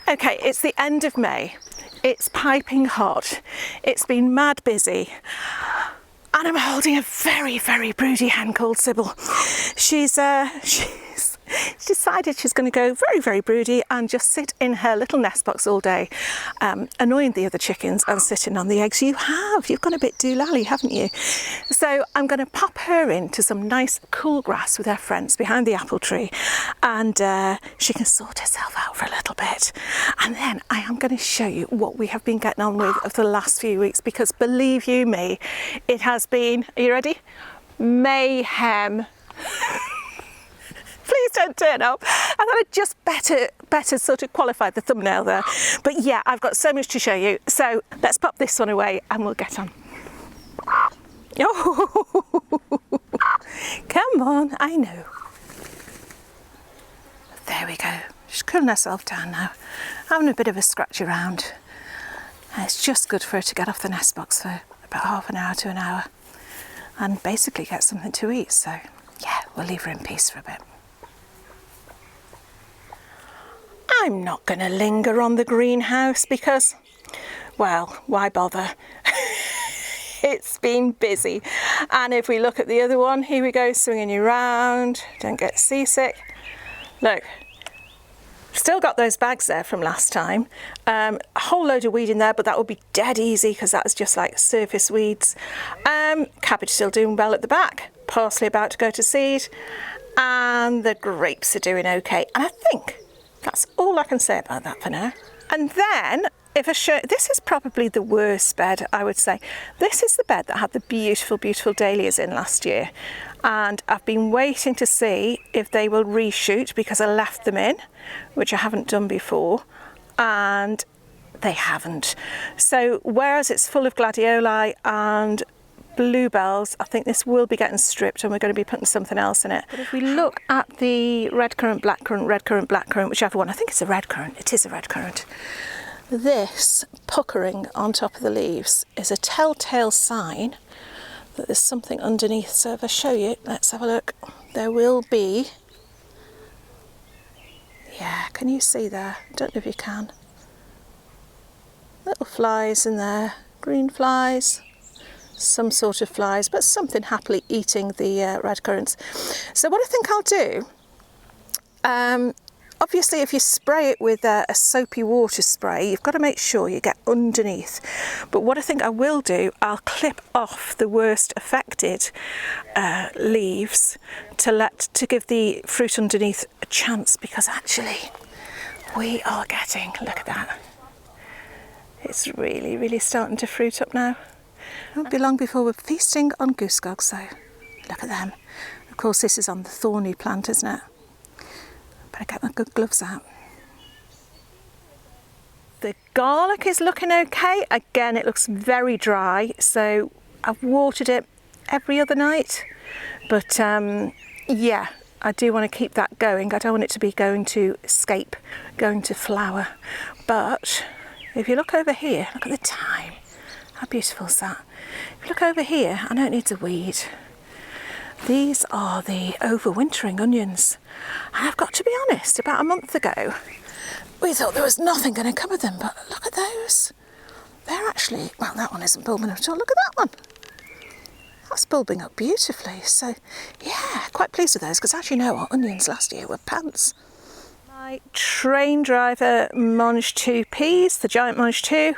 Okay, it's the end of May. It's piping hot. It's been mad busy. And I'm holding a very, very broody hen called Sybil. She's decided she's going to go very, very broody and just sit in her little nest box all day, annoying the other chickens and sitting on the eggs. You've gone a bit doolally, haven't you? So I'm going to pop her into some nice cool grass with her friends behind the apple tree, and she can sort herself out for a little bit. And then I am going to show you what we have been getting on with over the last few weeks, because believe you me, it has been, are you ready? Mayhem. Please don't turn up. I thought I'd just better sort of qualify the thumbnail there. But yeah, I've got so much to show you. So let's pop this one away and we'll get on. Oh, come on, I know. There we go. She's cooling herself down now, having a bit of a scratch around. And it's just good for her to get off the nest box for about half an hour to an hour and basically get something to eat. So yeah, we'll leave her in peace for a bit. I'm not going to linger on the greenhouse because, well, why bother? It's been busy. And if we look at the other one, here we go, swinging you round, don't get seasick. Look, still got those bags there from last time. A whole load of weed in there, but that would be dead easy because that's just like surface weeds. Cabbage still doing well at the back, parsley about to go to seed, and the grapes are doing okay. And I think that's all I can say about that for now. And then, if I show, this is probably the worst bed, I would say. This is the bed that had the beautiful, beautiful dahlias in last year. And I've been waiting to see if they will reshoot because I left them in, which I haven't done before, and they haven't. So whereas it's full of gladioli and bluebells, I think this will be getting stripped and we're going to be putting something else in it. But if we look at the red currant, black currant, whichever one, I think it's a red currant, it is a red currant. This puckering on top of the leaves is a telltale sign that there's something underneath. So if I show you, let's have a look. There will be, yeah, can you see there? I don't know if you can. Little flies in there, green flies. Some sort of flies, but something happily eating the red currants. So what I think I'll do, obviously if you spray it with a soapy water spray, you've got to make sure you get underneath. But what I think I will do, I'll clip off the worst affected leaves to give the fruit underneath a chance, because actually we are getting, look at that, it's really, really starting to fruit up now. It won't be long before we're feasting on goosegogs, so look at them. Of course, this is on the thorny plant, isn't it? Better get my good gloves out. The garlic is looking okay. Again, it looks very dry, so I've watered it every other night. But yeah, I do want to keep that going. I don't want it to be going to escape, going to flower. But if you look over here, look at the thyme. How beautiful is that? If you look over here, I know it needs a weed. These are the overwintering onions. And I've got to be honest, about a month ago, we thought there was nothing going to come of them, but look at those. They're actually, well, that one isn't bulbing up at all. Look at that one. That's bulbing up beautifully. So yeah, quite pleased with those, because as you know, our onions last year were pants. My train driver Mange 2 peas, the giant Mange 2,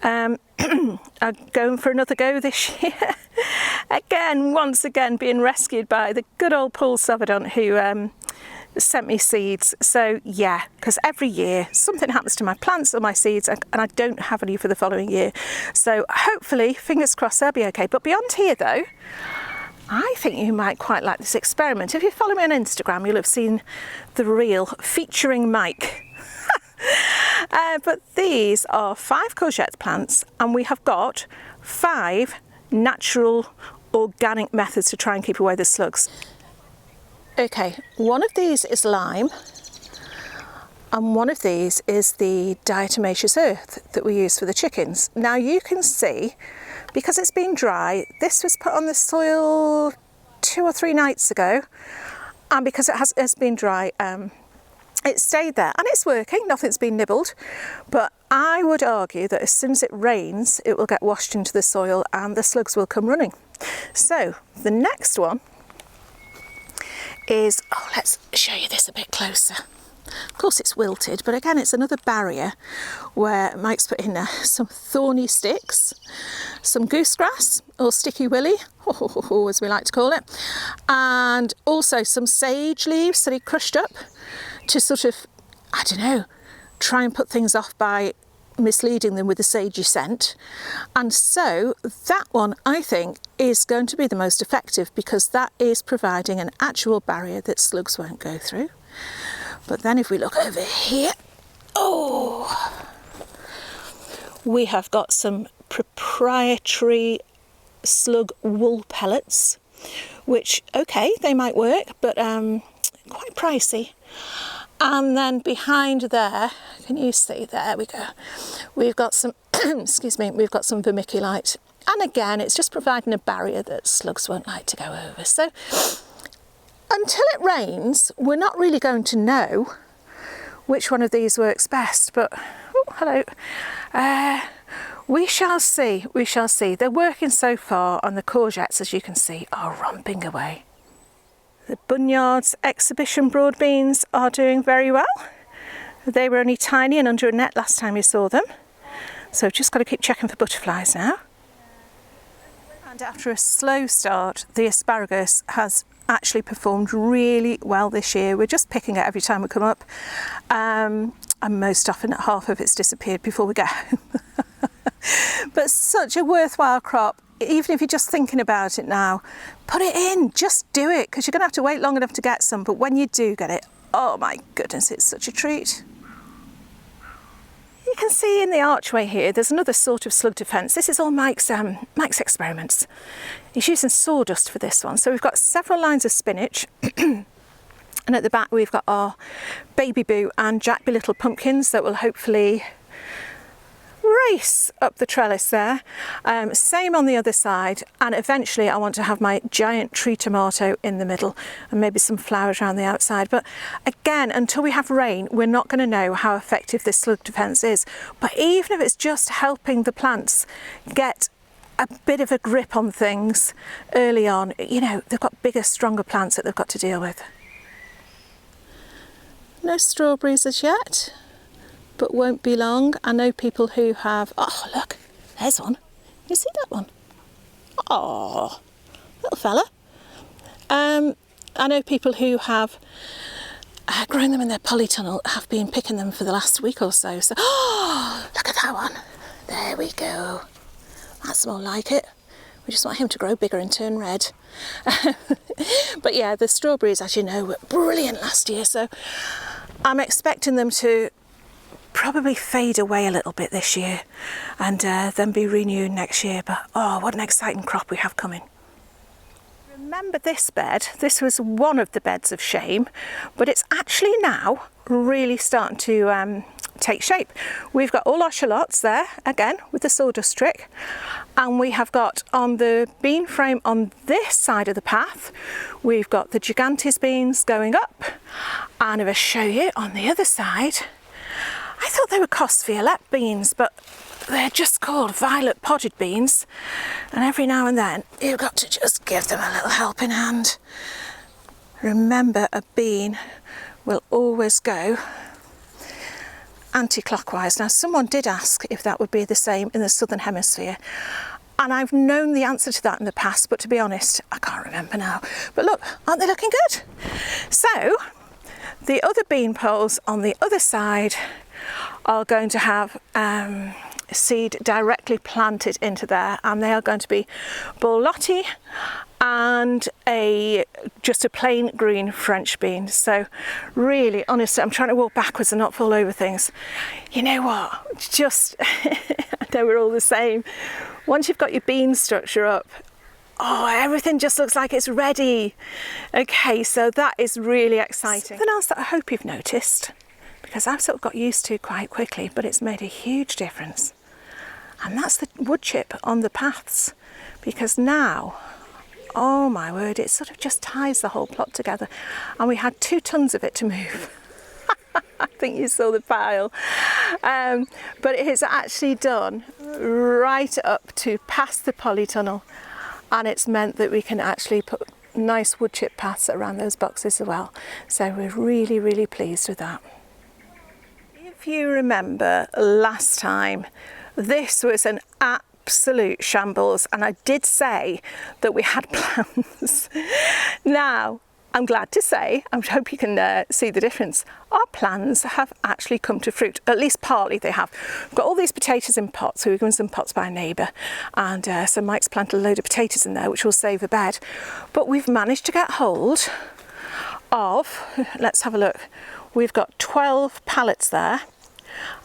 are going for another go this year. Once again being rescued by the good old Paul Savadon, who sent me seeds. So yeah, because every year something happens to my plants or my seeds and I don't have any for the following year. So hopefully, fingers crossed, they'll be okay. But beyond here though, I think you might quite like this experiment. If you follow me on Instagram, you'll have seen the reel featuring Mike. But these are 5 courgette plants, and we have got 5 natural organic methods to try and keep away the slugs. Okay, one of these is lime, and one of these is the diatomaceous earth that we use for the chickens. Now you can see, because it's been dry, this was put on the soil 2 or 3 nights ago, and because it has been dry, It stayed there and it's working, nothing's been nibbled, but I would argue that as soon as it rains, it will get washed into the soil and the slugs will come running. So the next one is, oh, let's show you this a bit closer. Of course it's wilted, but again it's another barrier where Mike's put in some thorny sticks, some goosegrass or sticky willy, as we like to call it, and also some sage leaves that he crushed up to sort of, I don't know, try and put things off by misleading them with the sagey scent. And so that one I think is going to be the most effective because that is providing an actual barrier that slugs won't go through. But then if we look over here, oh, we have got some proprietary slug wool pellets, which, okay, they might work, but quite pricey. And then behind there, can you see, there we go, we've got some, excuse me, we've got some vermiculite. And again, it's just providing a barrier that slugs won't like to go over. So until it rains, we're not really going to know which one of these works best, but, oh, hello. We shall see, we shall see. They're working so far, and the courgettes, as you can see, are romping away. The Bunyard's exhibition broad beans are doing very well. They were only tiny and under a net last time you saw them. So I've just got to keep checking for butterflies now. And after a slow start, the asparagus has actually performed really well this year. We're just picking it every time we come up. And most often half of it's disappeared before we get home. But such a worthwhile crop. Even if you're just thinking about it now, put it in, just do it, because you're going to have to wait long enough to get some. But when you do get it, oh my goodness, it's such a treat. You can see in the archway here, there's another sort of slug defence. This is all Mike's experiments. He's using sawdust for this one. So we've got several lines of spinach. And at the back, we've got our baby boo and Jack Be Little pumpkins that will hopefully race up the trellis there. Same on the other side, and eventually I want to have my giant tree tomato in the middle and maybe some flowers around the outside. But again, until we have rain, we're not going to know how effective this slug defence is. But even if it's just helping the plants get a bit of a grip on things early on, you know, they've got bigger, stronger plants that they've got to deal with. No strawberries as yet, but won't be long. I know people who have, oh look, there's one. You see that one? Oh, little fella. I know people who have grown them in their polytunnel have been picking them for the last week or so. So, oh, look at that one. There we go. That's more like it. We just want him to grow bigger and turn red. But yeah, the strawberries, as you know, were brilliant last year. So I'm expecting them to probably fade away a little bit this year and then be renewed next year. But oh, what an exciting crop we have coming. Remember this bed? This was one of the beds of shame, but it's actually now really starting to take shape. We've got all our shallots there, again with the sawdust trick, and we have got on the bean frame on this side of the path, we've got the gigantes beans going up, and if I show you on the other side, I thought they were Cos Violette beans, but they're just called violet podded beans, and every now and then you've got to just give them a little helping hand. Remember, a bean will always go anti-clockwise. Now, someone did ask if that would be the same in the southern hemisphere, and I've known the answer to that in the past, but to be honest, I can't remember now. But look, aren't they looking good? So the other bean poles on the other side are going to have seed directly planted into there, and they are going to be borlotti and just a plain green French bean. So really, honestly, I'm trying to walk backwards and not fall over things. You know what, just I know we're all the same. Once you've got your bean structure up, oh, everything just looks like it's ready. Okay, so that is really exciting. Something else that I hope you've noticed, because I've sort of got used to quite quickly, but it's made a huge difference. And that's the wood chip on the paths, because now, oh my word, it sort of just ties the whole plot together. And we had 2 tons of it to move. I think you saw the pile. But it is actually done right up to past the polytunnel, and it's meant that we can actually put nice wood chip paths around those boxes as well. So we're really, really pleased with that. If you remember last time, this was an absolute shambles, and I did say that we had plans. Now, I'm glad to say, I hope you can see the difference. Our plans have actually come to fruit, at least partly they have. We've got all these potatoes in pots, we were given some pots by a neighbour, and so Mike's planted a load of potatoes in there, which will save a bed. But we've managed to get hold of, let's have a look, we've got 12 pallets there,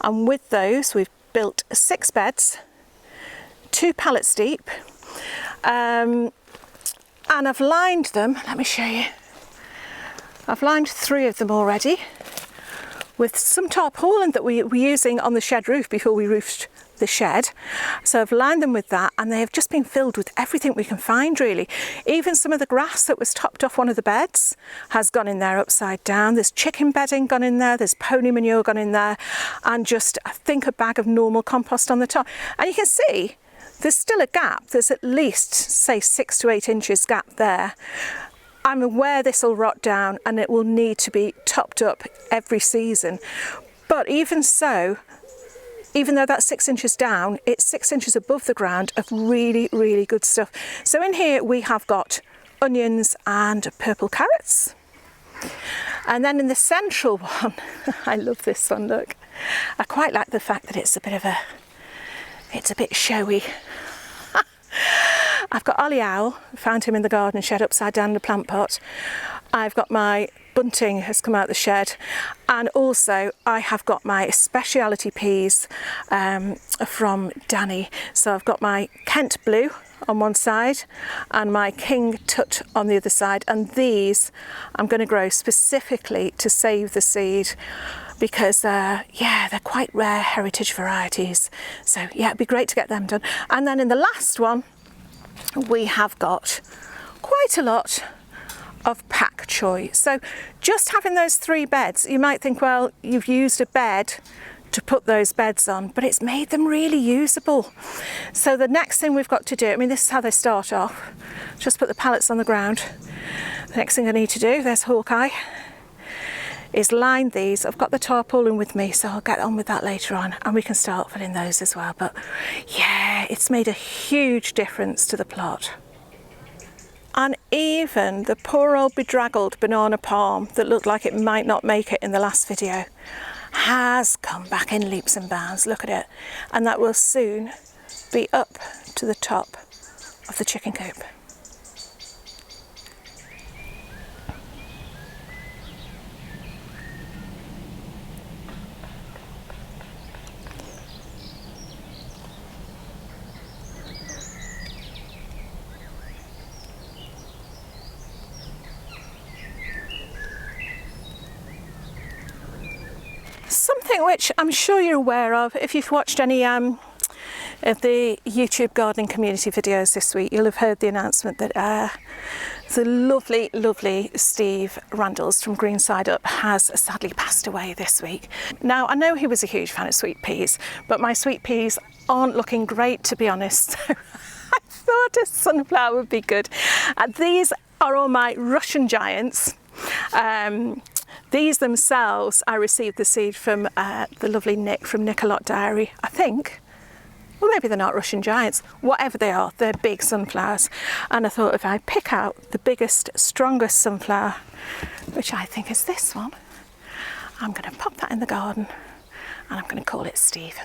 and with those we've built 6 beds, 2 pallets deep, and I've lined them, let me show you. I've lined 3 of them already with some tarpaulin that we were using on the shed roof before we roofed the shed. So I've lined them with that, and they have just been filled with everything we can find, really. Even some of the grass that was topped off one of the beds has gone in there upside down. There's chicken bedding gone in there, there's pony manure gone in there, and just, I think, a bag of normal compost on the top. And you can see there's still a gap. There's at least, say, 6 to 8 inches gap there. I'm aware this will rot down and it will need to be topped up every season. But even so, even though that's 6 inches down, it's 6 inches above the ground of really, really good stuff. So in here we have got onions and purple carrots. And then in the central one, I love this one, look. I quite like the fact that it's a bit showy. I've got Ollie Owl, found him in the garden shed upside down in the plant pot. I've got my bunting has come out the shed, and also I have got my speciality peas from Danny. So I've got my Kent Blue on one side and my King Tut on the other side, and these I'm going to grow specifically to save the seed, because yeah, they're quite rare heritage varieties. So yeah, it'd be great to get them done. And then in the last one we have got quite a lot of pak choy. So just having those 3 beds, you might think, well, you've used a bed to put those beds on, but it's made them really usable. So the next thing we've got to do, I mean, this is how they start off. Just put the pallets on the ground. The next thing I need to do, there's Hawkeye, is line these. I've got the tarpaulin with me, so I'll get on with that later on, and we can start filling those as well. But yeah, it's made a huge difference to the plot. And even the poor old bedraggled banana palm that looked like it might not make it in the last video has come back in leaps and bounds. Look at it. And that will soon be up to the top of the chicken coop. Something which I'm sure you're aware of, if you've watched any of the YouTube gardening community videos this week, you'll have heard the announcement that the lovely, lovely Steve Randalls from Green Side Up has sadly passed away this week. Now, I know he was a huge fan of sweet peas, but my sweet peas aren't looking great, to be honest. So I thought a sunflower would be good. These are all my Russian giants. These themselves, I received the seed from the lovely Nick from Nicolot Diary, I think. Well, maybe they're not Russian giants. Whatever they are, they're big sunflowers. And I thought if I pick out the biggest, strongest sunflower, which I think is this one, I'm going to pop that in the garden, and I'm going to call it Steve.